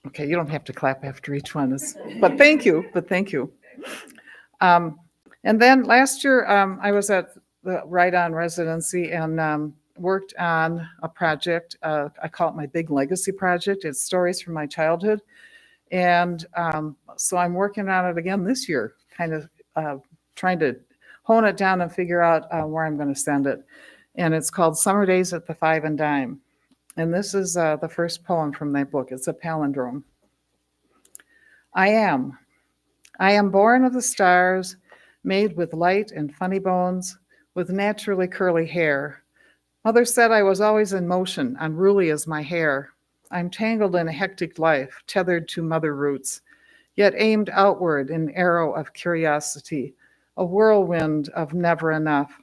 Okay, you don't have to clap after each one, but thank you. But thank you. Um, and then last year, I was at the Right On residency and worked on a project. I call it my Big Legacy Project. It's stories from my childhood. And so I'm working on it again this year, kind of trying to hone it down and figure out where I'm going to send it. And it's called Summer Days at the Five and Dime. And this is the first poem from that book. It's a palindrome. I am. I am born of the stars, made with light and funny bones, with naturally curly hair. Mother said I was always in motion, unruly as my hair. I'm tangled in a hectic life, tethered to mother roots, yet aimed outward an arrow of curiosity, a whirlwind of never enough.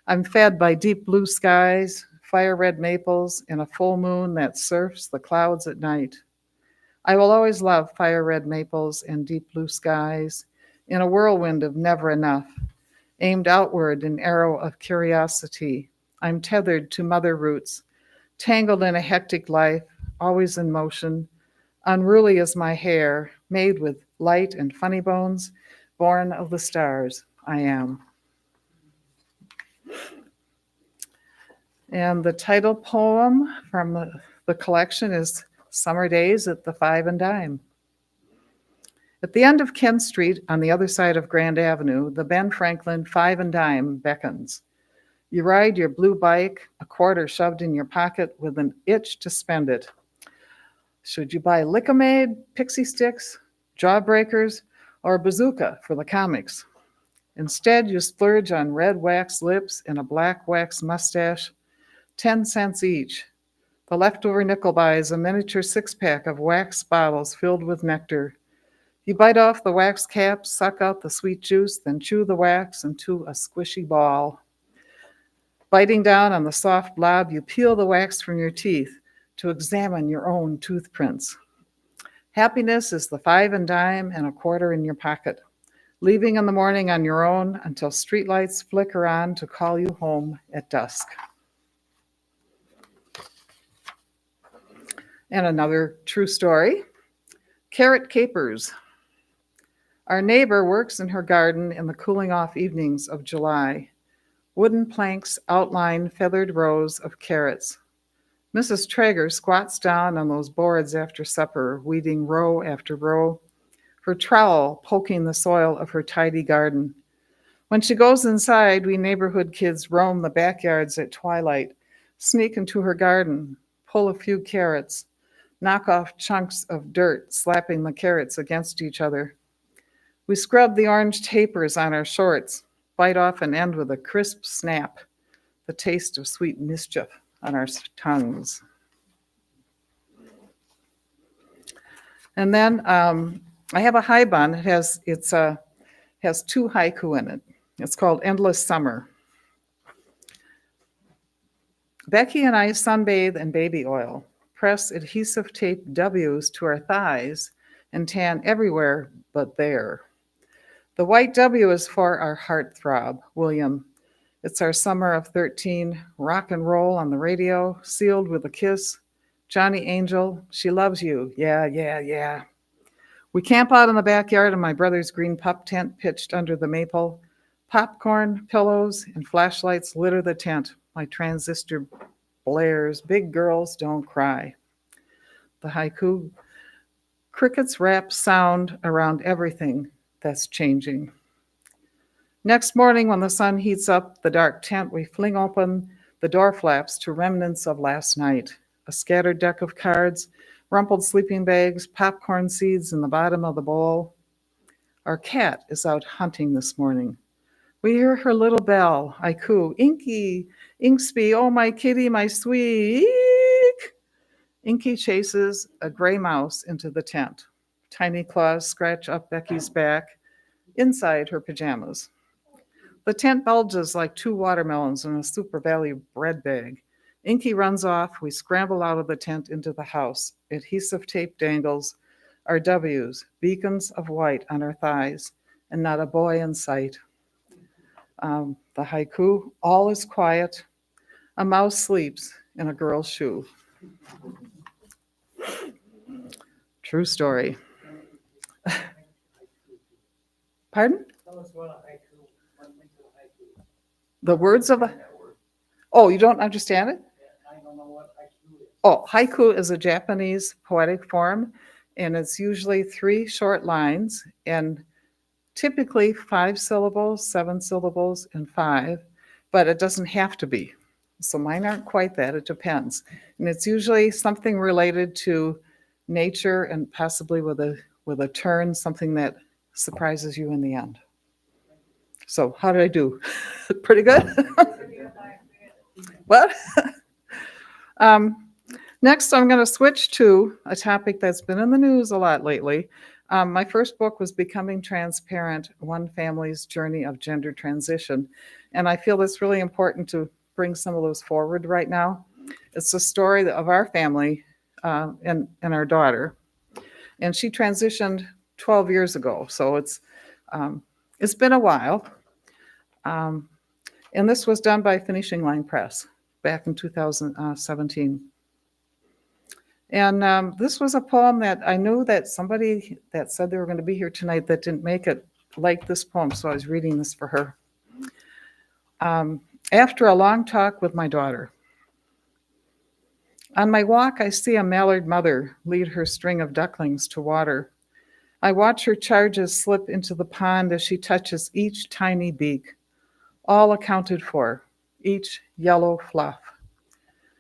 I'm fed by deep blue skies, fire red maples, and a full moon that surfs the clouds at night. I will always love fire red maples and deep blue skies in a whirlwind of never enough, aimed outward an arrow of curiosity. I'm tethered to mother roots, tangled in a hectic life, always in motion, unruly as my hair, made with light and funny bones, born of the stars, I am. And the title poem from the collection is Summer Days at the Five and Dime. At the end of Kent Street, on the other side of Grand Avenue, the Ben Franklin Five and Dime beckons. You ride your blue bike, a quarter shoved in your pocket with an itch to spend it. Should you buy Lick-O-Maid, Pixie Sticks, Jawbreakers, or a bazooka for the comics? Instead, you splurge on red wax lips and a black wax mustache, 10 cents each. The leftover nickel buys a miniature six-pack of wax bottles filled with nectar. You bite off the wax cap, suck out the sweet juice, then chew the wax into a squishy ball. Biting down on the soft blob, you peel the wax from your teeth to examine your own tooth prints. Happiness is the five and dime and a quarter in your pocket, leaving in the morning on your own until streetlights flicker on to call you home at dusk. And another true story, Carrot Capers. Our neighbor works in her garden in the cooling off evenings of July. Wooden planks outline feathered rows of carrots. Mrs. Traeger squats down on those boards after supper, weeding row after row, her trowel poking the soil of her tidy garden. When she goes inside, we neighborhood kids roam the backyards at twilight, sneak into her garden, pull a few carrots, knock off chunks of dirt, slapping the carrots against each other. We scrub the orange tapers on our shorts, bite off an end with a crisp snap, the taste of sweet mischief on our tongues. And then I have a haibun. It has two haiku in it. It's called Endless Summer. Becky and I sunbathe in baby oil, press adhesive tape W's to our thighs, and tan everywhere but there. The white W is for our heartthrob, William. It's our summer of 13, rock and roll on the radio, sealed with a kiss. Johnny Angel, she loves you, yeah, yeah, yeah. We camp out in the backyard in my brother's green pup tent pitched under the maple. Popcorn, pillows, and flashlights litter the tent. My transistor blares, big girls don't cry. The haiku, crickets wrap sound around everything that's changing. Next morning, when the sun heats up the dark tent, we fling open the door flaps to remnants of last night. A scattered deck of cards, rumpled sleeping bags, popcorn seeds in the bottom of the bowl. Our cat is out hunting this morning. We hear her little bell. I coo, Inky, Inksby, oh my kitty, my sweet. Inky chases a gray mouse into the tent. Tiny claws scratch up Becky's back, inside her pajamas. The tent bulges like two watermelons in a Super Valley bread bag. Inky runs off. We scramble out of the tent into the house. Adhesive tape dangles. Our W's, beacons of white on our thighs, and not a boy in sight. The haiku, all is quiet. A mouse sleeps in a girl's shoe. True story. Pardon? Tell us what a haiku, what makes it a haiku. The words of a, oh, you don't understand it? I don't know what haiku is. Oh, haiku is a Japanese poetic form, and it's usually 3 short lines and typically 5 syllables, 7 syllables, and 5, but it doesn't have to be. So mine aren't quite that, it depends. And it's usually something related to nature and possibly with a turn, something that surprises you in the end. So how did I do? Pretty good? What? Next, I'm going to switch to a topic that's been in the news a lot lately. My first book was Becoming Transparent, One Family's Journey of Gender Transition. And I feel it's really important to bring some of those forward right now. It's the story of our family and our daughter. And she transitioned 12 years ago, so it's been a while. And this was done by Finishing Line Press back in 2017. And this was a poem that I knew that somebody that said they were going to be here tonight that didn't make it liked this poem, so I was reading this for her. After a long talk with my daughter. On my walk, I see a mallard mother lead her string of ducklings to water. I watch her charges slip into the pond as she touches each tiny beak, all accounted for, each yellow fluff.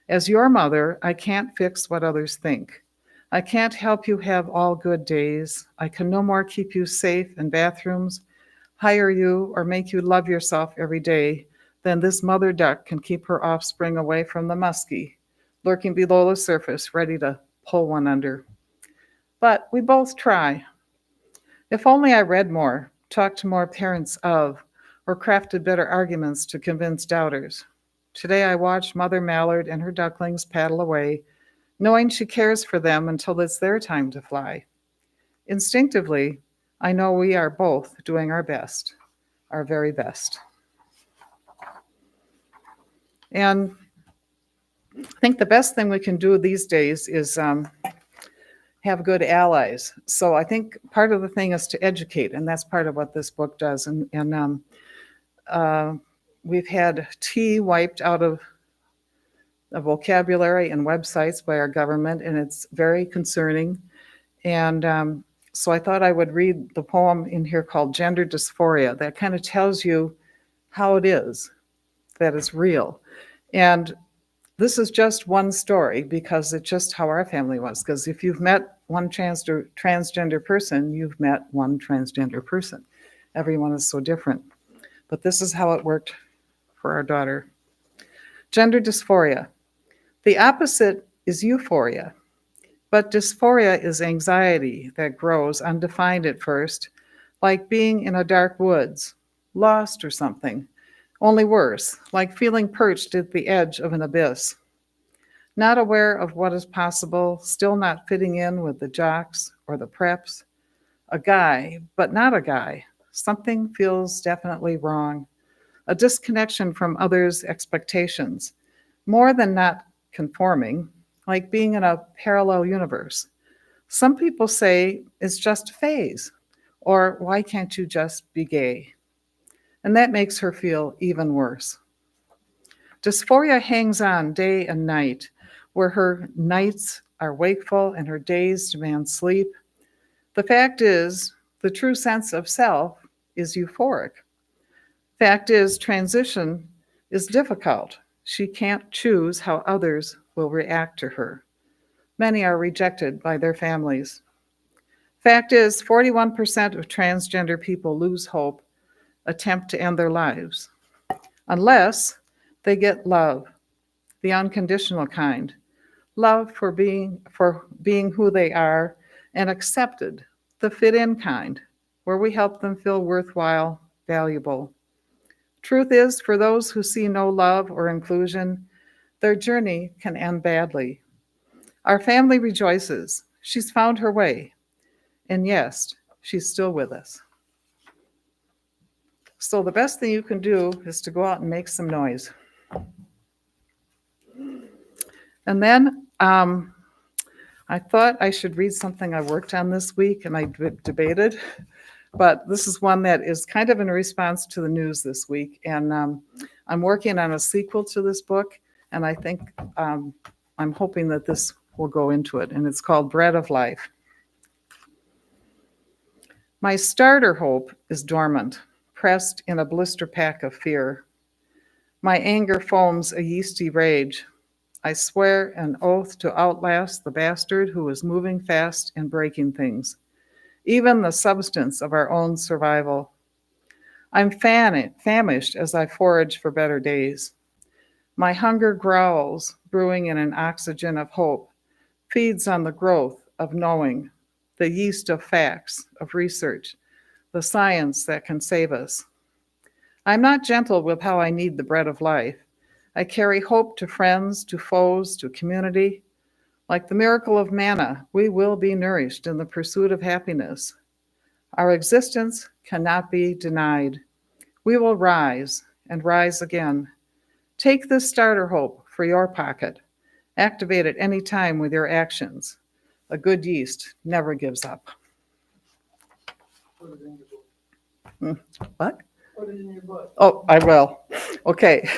As your mother, I can't fix what others think. I can't help you have all good days. I can no more keep you safe in bathrooms, hire you, or make you love yourself every day than this mother duck can keep her offspring away from the muskie, lurking below the surface, ready to pull one under. But we both try. If only I read more, talked to more parents of, or crafted better arguments to convince doubters. Today I watch Mother Mallard and her ducklings paddle away, knowing she cares for them until it's their time to fly. Instinctively, I know we are both doing our best, our very best. And I think the best thing we can do these days is have good allies. So I think part of the thing is to educate, and that's part of what this book does. And we've had tea wiped out of the vocabulary and websites by our government, and it's very concerning. And so I thought I would read the poem in here called Gender Dysphoria that kind of tells you how it is, that it's real. And this is just one story because it's just how our family was. Because if you've met one transgender person, you've met one transgender person. Everyone is so different. But this is how it worked for our daughter. Gender dysphoria. The opposite is euphoria. But dysphoria is anxiety that grows undefined at first, like being in a dark woods, lost or something. Only worse, like feeling perched at the edge of an abyss. Not aware of what is possible, still not fitting in with the jocks or the preps. A guy, but not a guy. Something feels definitely wrong. A disconnection from others' expectations. More than not conforming, like being in a parallel universe. Some people say it's just a phase, or why can't you just be gay? And that makes her feel even worse. Dysphoria hangs on day and night, where her nights are wakeful and her days demand sleep. The fact is, the true sense of self is euphoric. Fact is, transition is difficult. She can't choose how others will react to her. Many are rejected by their families. Fact is, 41% of transgender people lose hope, attempt to end their lives, unless they get love, the unconditional kind, love for being who they are, and accepted, the fit-in kind, where we help them feel worthwhile, valuable. Truth is, for those who see no love or inclusion, their journey can end badly. Our family rejoices. She's found her way. And yes, she's still with us. So the best thing you can do is to go out and make some noise. And then I thought I should read something I worked on this week and I debated, but this is one that is kind of in response to the news this week. And I'm working on a sequel to this book, and I think I'm hoping that this will go into it. And it's called Bread of Life. My starter hope is dormant, pressed in a blister pack of fear. My anger foams a yeasty rage. I swear an oath to outlast the bastard who is moving fast and breaking things, even the substance of our own survival. I'm famished as I forage for better days. My hunger growls, brewing in an oxygen of hope, feeds on the growth of knowing, the yeast of facts, of research, the science that can save us. I'm not gentle with how I need the bread of life. I carry hope to friends, to foes, to community. Like the miracle of manna, we will be nourished in the pursuit of happiness. Our existence cannot be denied. We will rise and rise again. Take this starter hope for your pocket. Activate it any time with your actions. A good yeast never gives up. Put it in your book. What? Put it in your book. Oh, I will. Okay.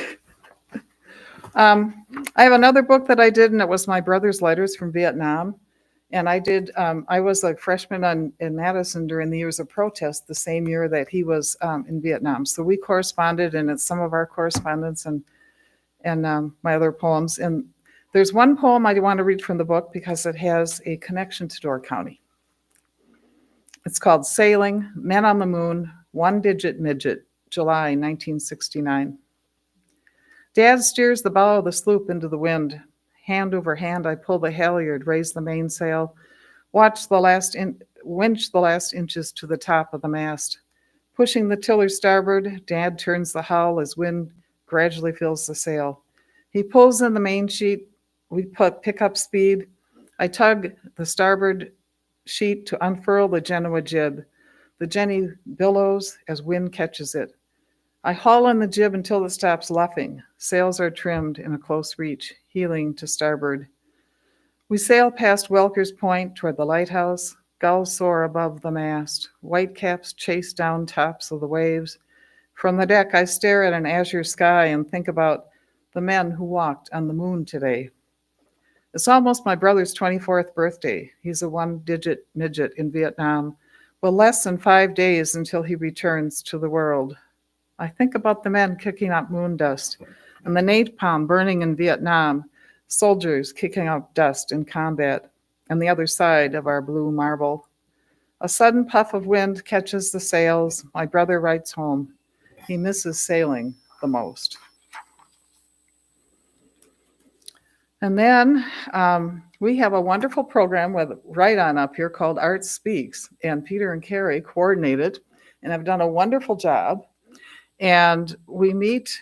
I have another book that I did, and it was my brother's letters from Vietnam. And I was a freshman in Madison during the years of protest, the same year that he was in Vietnam. So we corresponded, and it's some of our correspondence and my other poems. And there's one poem I want to read from the book because it has a connection to Door County. It's called Sailing, Men on the Moon, One Digit Midget, July 1969. Dad steers the bow of the sloop into the wind. Hand over hand, I pull the halyard, raise the mainsail, winch the last inches to the top of the mast. Pushing the tiller starboard, Dad turns the hull as wind gradually fills the sail. He pulls in the main sheet. We pick up speed. I tug the starboard sheet to unfurl the Genoa jib. The Jenny billows as wind catches it. I haul in the jib until it stops luffing. Sails are trimmed in a close reach, heeling to starboard. We sail past Welker's Point toward the lighthouse. Gulls soar above the mast. Whitecaps chase down tops of the waves. From the deck, I stare at an azure sky and think about the men who walked on the moon today. It's almost my brother's 24th birthday. He's a one-digit midget in Vietnam, with less than 5 days until he returns to the world. I think about the men kicking up moon dust and the napalm burning in Vietnam, soldiers kicking up dust in combat, and the other side of our blue marble. A sudden puff of wind catches the sails. My brother writes home. He misses sailing the most. And then we have a wonderful program right on up here called Art Speaks, and Peter and Carrie coordinated and have done a wonderful job. And we meet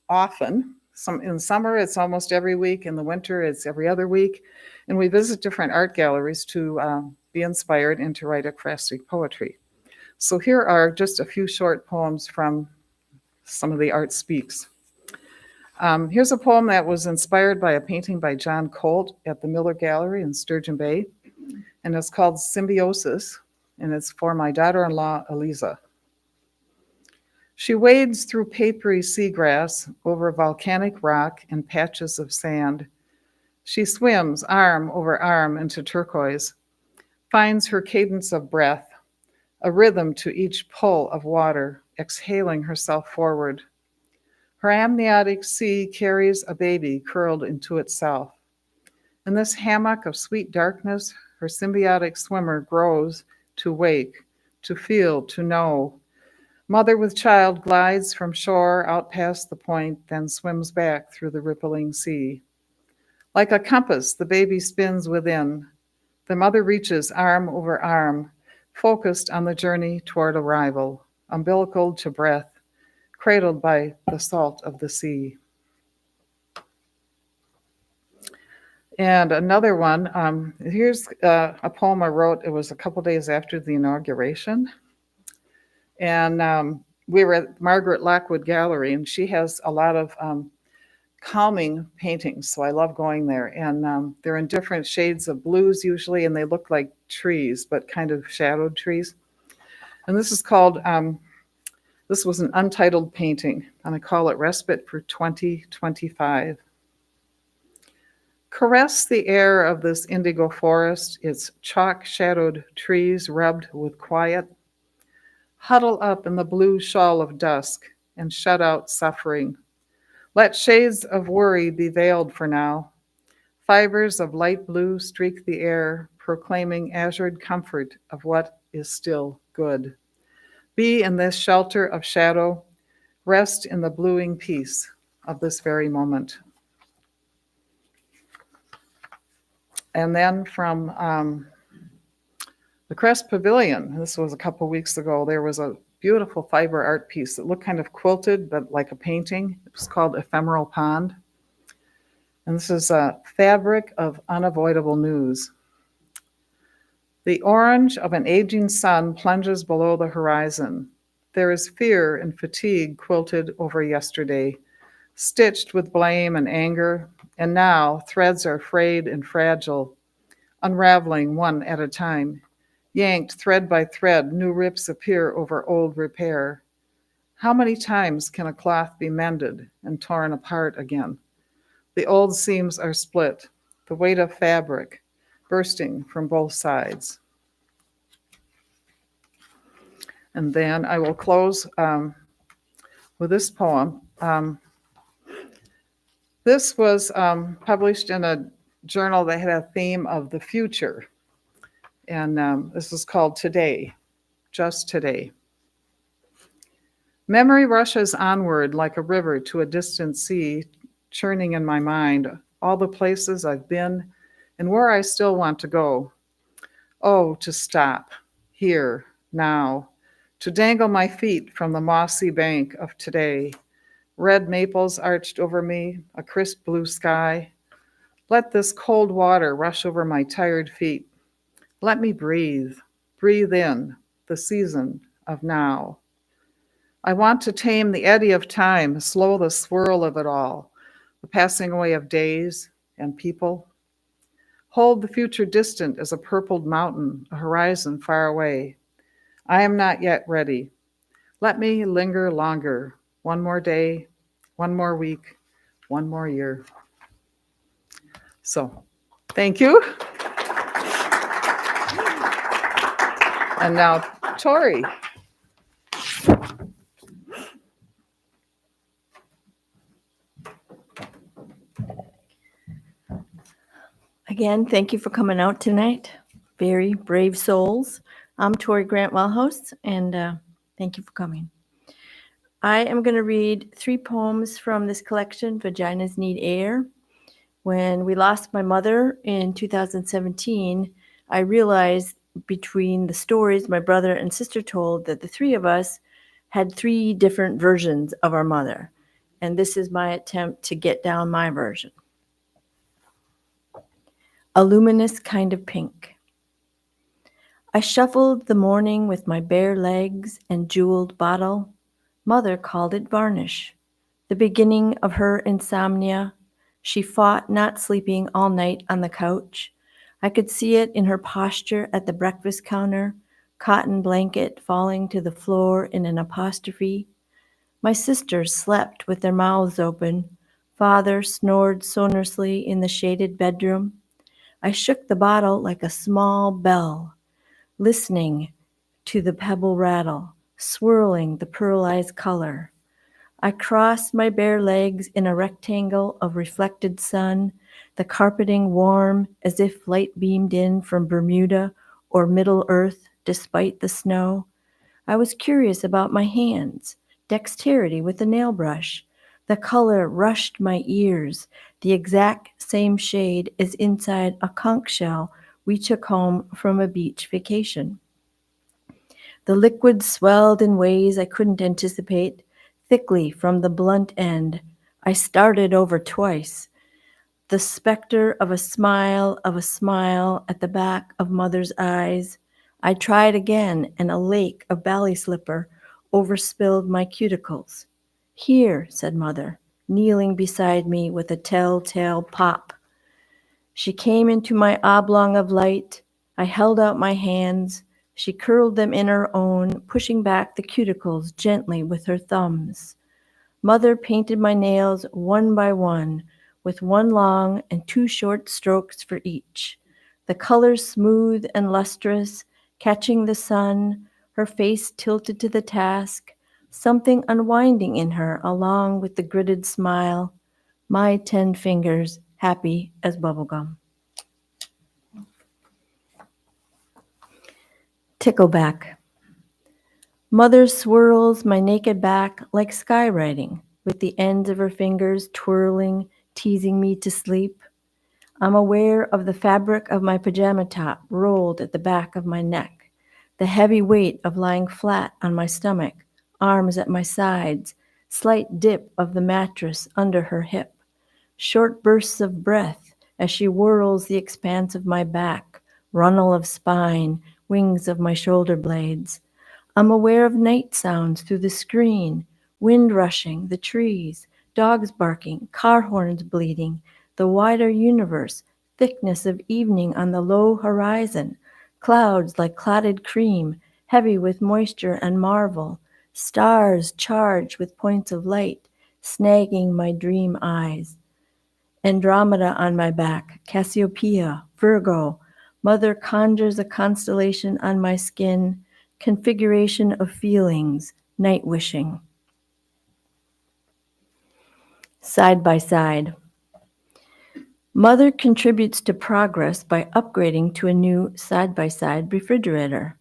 often. In summer, it's almost every week. In the winter, it's every other week. And we visit different art galleries to be inspired and to write ekphrastic poetry. So here are just a few short poems from some of the Art Speaks. Here's a poem that was inspired by a painting by John Colt at the Miller Gallery in Sturgeon Bay. And it's called Symbiosis, and it's for my daughter-in-law, Eliza. She wades through papery seagrass over volcanic rock and patches of sand. She swims arm over arm into turquoise, finds her cadence of breath, a rhythm to each pull of water, exhaling herself forward. Her amniotic sea carries a baby curled into itself. In this hammock of sweet darkness, her symbiotic swimmer grows to wake, to feel, to know. Mother with child glides from shore out past the point, then swims back through the rippling sea. Like a compass, the baby spins within. The mother reaches arm over arm, focused on the journey toward arrival, umbilical to breath, cradled by the salt of the sea. And another one, here's a poem I wrote. It was a couple days after the inauguration. And we were at Margaret Lockwood Gallery, and she has a lot of calming paintings, so I love going there. And they're in different shades of blues usually, and they look like trees, but kind of shadowed trees. And this is called, this was an untitled painting, and I call it Respite for 2025. Caress the air of this indigo forest, its chalk-shadowed trees rubbed with quiet. Huddle up in the blue shawl of dusk and shut out suffering. Let shades of worry be veiled for now. Fibers of light blue streak the air, proclaiming azured comfort of what is still good. Be in this shelter of shadow. Rest in the bluing peace of this very moment. And then from the Crest Pavilion, this was a couple weeks ago, there was a beautiful fiber art piece that looked kind of quilted, but like a painting. It was called Ephemeral Pond. And this is a fabric of unavoidable news. The orange of an aging sun plunges below the horizon. There is fear and fatigue quilted over yesterday, stitched with blame and anger, and now threads are frayed and fragile, unraveling one at a time. Yanked thread by thread, new rips appear over old repair. How many times can a cloth be mended and torn apart again? The old seams are split, the weight of fabric bursting from both sides. And then I will close with this poem. This was published in a journal that had a theme of the future. And this is called Today, Just Today. Memory rushes onward like a river to a distant sea, churning in my mind all the places I've been and where I still want to go. Oh, to stop, here, now, to dangle my feet from the mossy bank of today. Red maples arched over me, a crisp blue sky. Let this cold water rush over my tired feet. Let me breathe in the season of now. I want to tame the eddy of time, slow the swirl of it all, the passing away of days and people. Hold the future distant as a purpled mountain, a horizon far away. I am not yet ready. Let me linger longer. One more day, one more week, one more year. So, thank you. And now, Tori. Again, thank you for coming out tonight. Very brave souls. I'm Tori Grant Wellhouse, and thank you for coming. I am going to read 3 poems from this collection, Vaginas Need Air. When we lost my mother in 2017, I realized between the stories my brother and sister told that the 3 of us had 3 different versions of our mother. And this is my attempt to get down my version. A luminous kind of pink. I shuffled the morning with my bare legs and jeweled bottle. Mother called it varnish. The beginning of her insomnia. She fought not sleeping all night on the couch. I could see it in her posture at the breakfast counter, cotton blanket falling to the floor in an apostrophe. My sisters slept with their mouths open. Father snored sonorously in the shaded bedroom. I shook the bottle like a small bell, listening to the pebble rattle, swirling the pearlized color. I crossed my bare legs in a rectangle of reflected sun, the carpeting warm as if light beamed in from Bermuda or Middle Earth despite the snow. I was curious about my hands, dexterity with the nail brush. The color rushed my ears, the exact same shade as inside a conch shell we took home from a beach vacation. The liquid swelled in ways I couldn't anticipate, thickly from the blunt end. I started over twice. The specter of a smile at the back of Mother's eyes. I tried again, and a lake of bally slipper overspilled my cuticles. Here, said Mother, kneeling beside me with a telltale pop. She came into my oblong of light. I held out my hands. She curled them in her own, pushing back the cuticles gently with her thumbs. Mother painted my nails one by one, with one long and two short strokes for each. The colors smooth and lustrous, catching the sun, her face tilted to the task, something unwinding in her along with the gritted smile, my 10 fingers happy as bubblegum. Tickleback. Mother swirls my naked back like skywriting, with the ends of her fingers twirling, teasing me to sleep. I'm aware of the fabric of my pajama top rolled at the back of my neck, the heavy weight of lying flat on my stomach, arms at my sides, slight dip of the mattress under her hip, short bursts of breath as she whirls the expanse of my back, runnel of spine, wings of my shoulder blades. I'm aware of night sounds through the screen, wind rushing, the trees, dogs barking, car horns bleating, the wider universe, thickness of evening on the low horizon, clouds like clotted cream, heavy with moisture and marvel, stars charged with points of light, snagging my dream eyes. Andromeda on my back, Cassiopeia, Virgo. Mother conjures a constellation on my skin, configuration of feelings, night wishing. Side by side. Mother contributes to progress by upgrading to a new side-by-side refrigerator.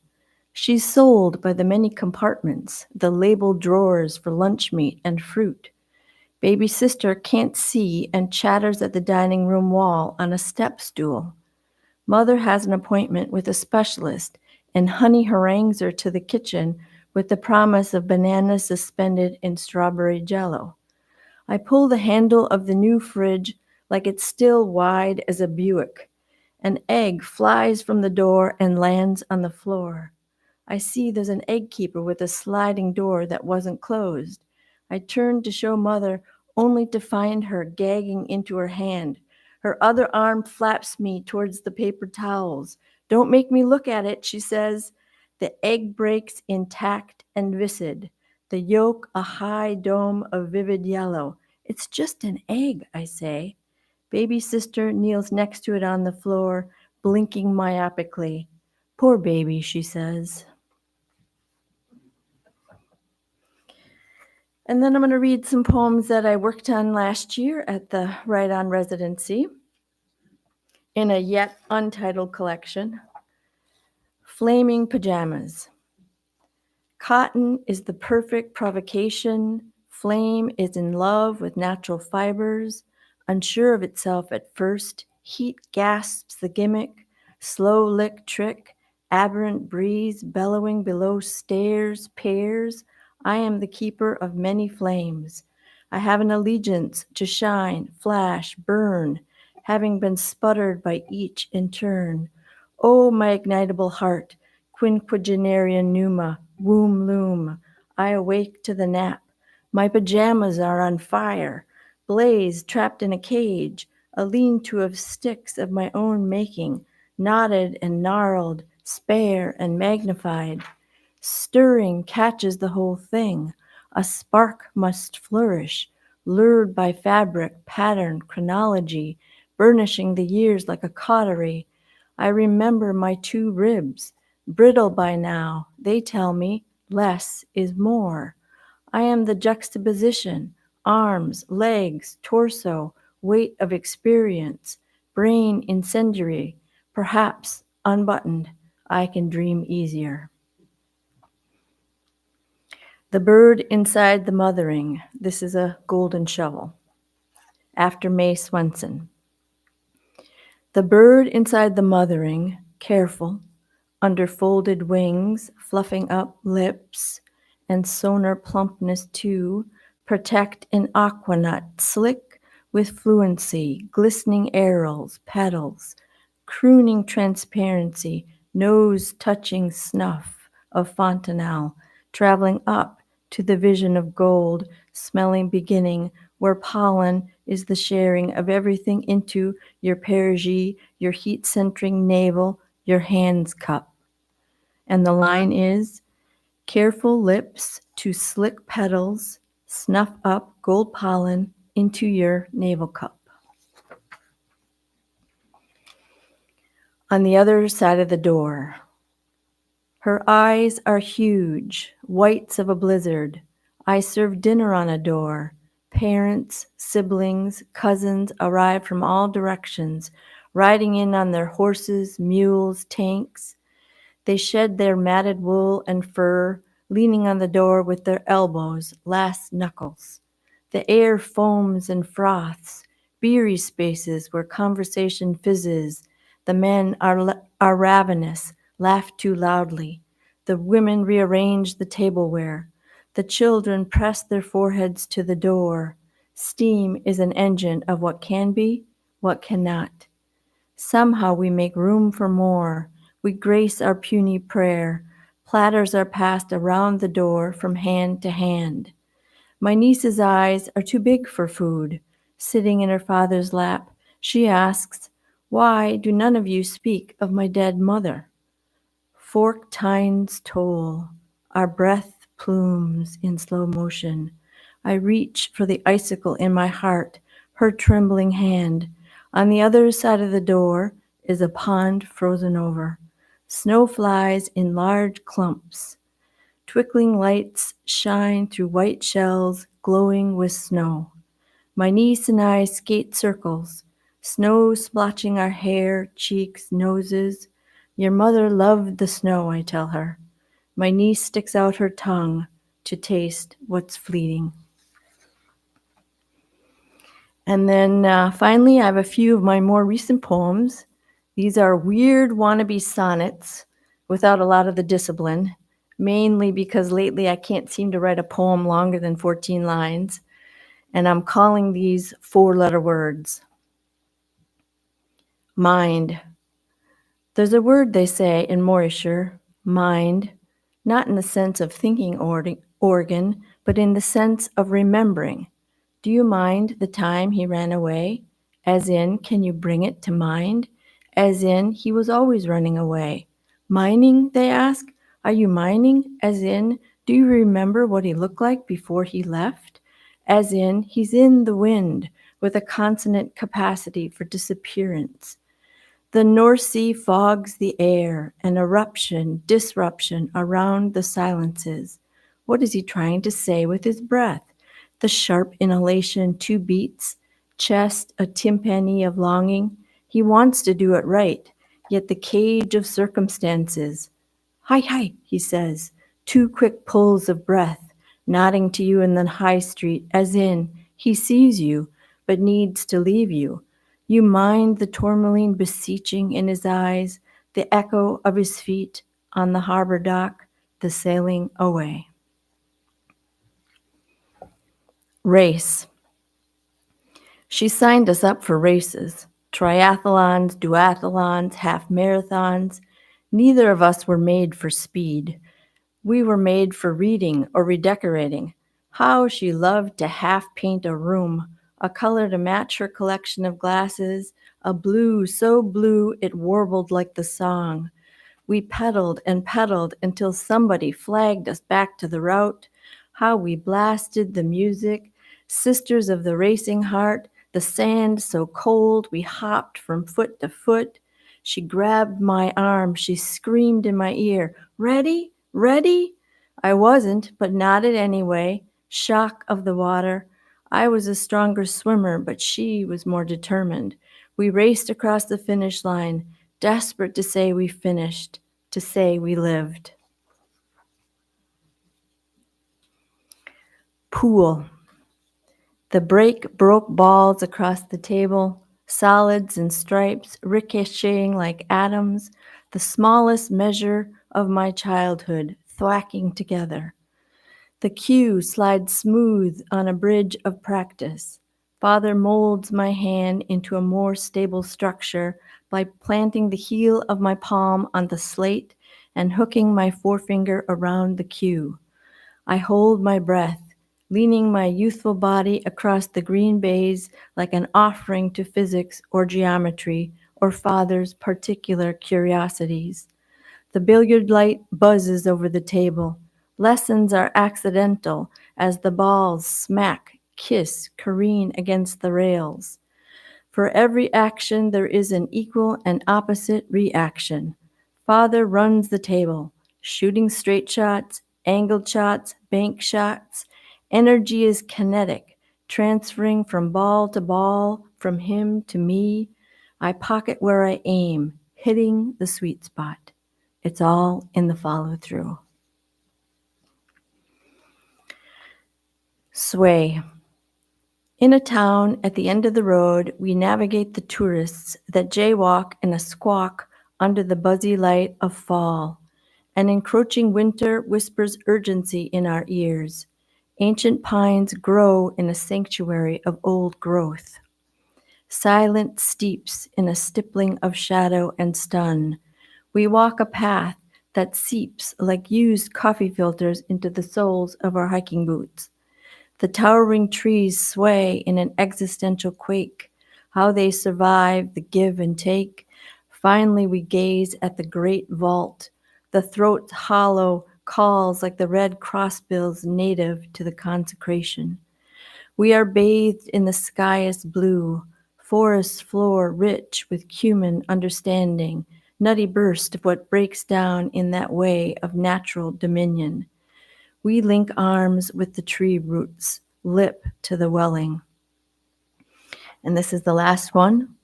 She's sold by the many compartments, the labeled drawers for lunch meat and fruit. Baby sister can't see and chatters at the dining room wall on a step stool. Mother has an appointment with a specialist and honey harangues her to the kitchen with the promise of bananas suspended in strawberry jello. I pull the handle of the new fridge like it's still wide as a Buick. An egg flies from the door and lands on the floor. I see there's an egg keeper with a sliding door that wasn't closed. I turn to show Mother only to find her gagging into her hand. Her other arm flaps me towards the paper towels. "Don't make me look at it," she says. The egg breaks intact and viscid. The yolk a high dome of vivid yellow. "It's just an egg," I say. Baby sister kneels next to it on the floor, blinking myopically. "Poor baby," she says. And then I'm going to read some poems that I worked on last year at the Right On residency in a yet untitled collection. Flaming Pajamas. Cotton is the perfect provocation. Flame is in love with natural fibers. Unsure of itself at first, heat gasps the gimmick. Slow lick trick. Aberrant breeze bellowing below stairs, pairs. I am the keeper of many flames. I have an allegiance to shine, flash, burn, having been sputtered by each in turn. Oh, my ignitable heart, quinquagenarian pneuma, womb loom, I awake to the nap. My pajamas are on fire, blaze trapped in a cage, a lean-to of sticks of my own making, knotted and gnarled, spare and magnified. Stirring catches the whole thing. A spark must flourish, lured by fabric, pattern, chronology, burnishing the years like a cautery. I remember my 2 ribs, brittle by now. They tell me less is more. I am the juxtaposition, arms, legs, torso, weight of experience, brain incendiary, perhaps unbuttoned. I can dream easier. The bird inside the mothering. This is a golden shovel. After May Swenson. The bird inside the mothering, careful, under folded wings, fluffing up lips, and sonar plumpness too, protect an aquanut, slick with fluency, glistening arils, petals, crooning transparency, nose touching snuff of fontanelle, traveling up to the vision of gold, smelling beginning where pollen is the sharing of everything into your perigee, your heat-centering navel, your hands cup. And the line is, careful lips to slick petals, snuff up gold pollen into your navel cup. On the other side of the door, her eyes are huge, whites of a blizzard. I serve dinner on a door. Parents, siblings, cousins arrive from all directions, riding in on their horses, mules, tanks. They shed their matted wool and fur, leaning on the door with their elbows, last knuckles. The air foams and froths, beery spaces where conversation fizzes. The men are ravenous, laugh too loudly. The women rearrange the tableware. The children press their foreheads to the door. Steam is an engine of what can be, what cannot. Somehow we make room for more. We grace our puny prayer. Platters are passed around the door from hand to hand. My niece's eyes are too big for food. Sitting in her father's lap, she asks, "Why do none of you speak of my dead mother?" Forked tines toll. Our breath plumes in slow motion. I reach for the icicle in my heart, her trembling hand. On the other side of the door is a pond frozen over. Snow flies in large clumps. Twinkling lights shine through white shells glowing with snow. My niece and I skate circles, snow splotching our hair, cheeks, noses. Your mother loved the snow, I tell her. My niece sticks out her tongue to taste what's fleeting. And then finally, I have a few of my more recent poems. These are weird wannabe sonnets without a lot of the discipline, mainly because lately I can't seem to write a poem longer than 14 lines. And I'm calling these 4-letter words. Mind. There's a word, they say, in Morrisher, mind, not in the sense of thinking organ, but in the sense of remembering. Do you mind the time he ran away? As in, can you bring it to mind? As in, he was always running away. Mining, they ask? Are you mining? As in, do you remember what he looked like before he left? As in, he's in the wind with a consonant capacity for disappearance. The North Sea fogs the air, an eruption, disruption around the silences. What is he trying to say with his breath? The sharp inhalation, 2 beats, chest, a timpani of longing. He wants to do it right, yet the cage of circumstances. Hi, hi, he says, 2 quick pulls of breath, nodding to you in the high street, as in, he sees you, but needs to leave you. You mind the tourmaline beseeching in his eyes, the echo of his feet on the harbor dock, the sailing away. Race. She signed us up for races, triathlons, duathlons, half marathons. Neither of us were made for speed. We were made for reading or redecorating. How she loved to half paint a room, a color to match her collection of glasses, a blue so blue it warbled like the song. We pedaled and pedaled until somebody flagged us back to the route. How we blasted the music, sisters of the racing heart, the sand so cold we hopped from foot to foot. She grabbed my arm, she screamed in my ear, "Ready? Ready?" I wasn't, but nodded anyway. Shock of the water. I was a stronger swimmer, but she was more determined. We raced across the finish line, desperate to say we finished, to say we lived. Pool. The break broke balls across the table, solids and stripes ricocheting like atoms, the smallest measure of my childhood thwacking together. The cue slides smooth on a bridge of practice. Father molds my hand into a more stable structure by planting the heel of my palm on the slate and hooking my forefinger around the cue. I hold my breath. leaning my youthful body across the green bays like an offering to physics or geometry or father's particular curiosities. The billiard light buzzes over the table. Lessons are accidental as the balls smack, kiss, careen against the rails. For every action, there is an equal and opposite reaction. Father runs the table, shooting straight shots, angled shots, bank shots. Energy is kinetic, transferring from ball to ball, from him to me. I pocket where I aim, hitting the sweet spot. It's all in the follow through. Sway. In a town at the end of the road, we navigate the tourists that jaywalk in a squawk under the buzzy light of fall. An encroaching winter whispers urgency in our ears. Ancient pines grow in a sanctuary of old growth. Silence steeps in a stippling of shadow and stun. We walk a path that seeps like used coffee filters into the soles of our hiking boots. The towering trees sway in an existential quake. How they survive the give and take. Finally, we gaze at the great vault. The throat hollow calls like the red crossbills native to the consecration. We are bathed in the skyest blue, forest floor rich with cumin understanding, nutty burst of what breaks down in that way of natural dominion. We link arms with the tree roots, lip to the welling. And this is the last one.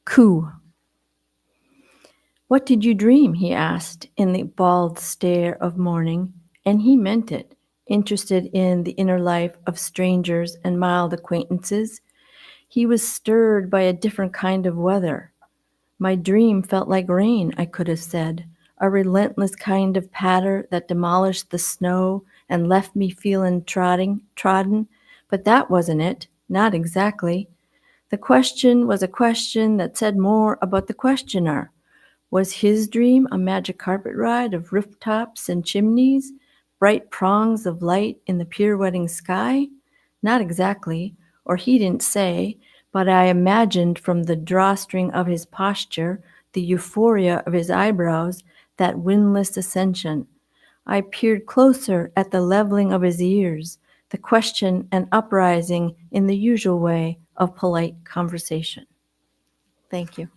Coo. What did you dream? He asked in the bald stare of morning, and he meant it, interested in the inner life of strangers and mild acquaintances. He was stirred by a different kind of weather. My dream felt like rain, I could have said, a relentless kind of patter that demolished the snow and left me feeling trodden, but that wasn't it, not exactly. The question was a question that said more about the questioner. Was his dream a magic carpet ride of rooftops and chimneys, bright prongs of light in the pirouetting sky? Not exactly, or he didn't say, but I imagined from the drawstring of his posture, the euphoria of his eyebrows, that windless ascension. I peered closer at the leveling of his ears, the question and uprising in the usual way of polite conversation. Thank you.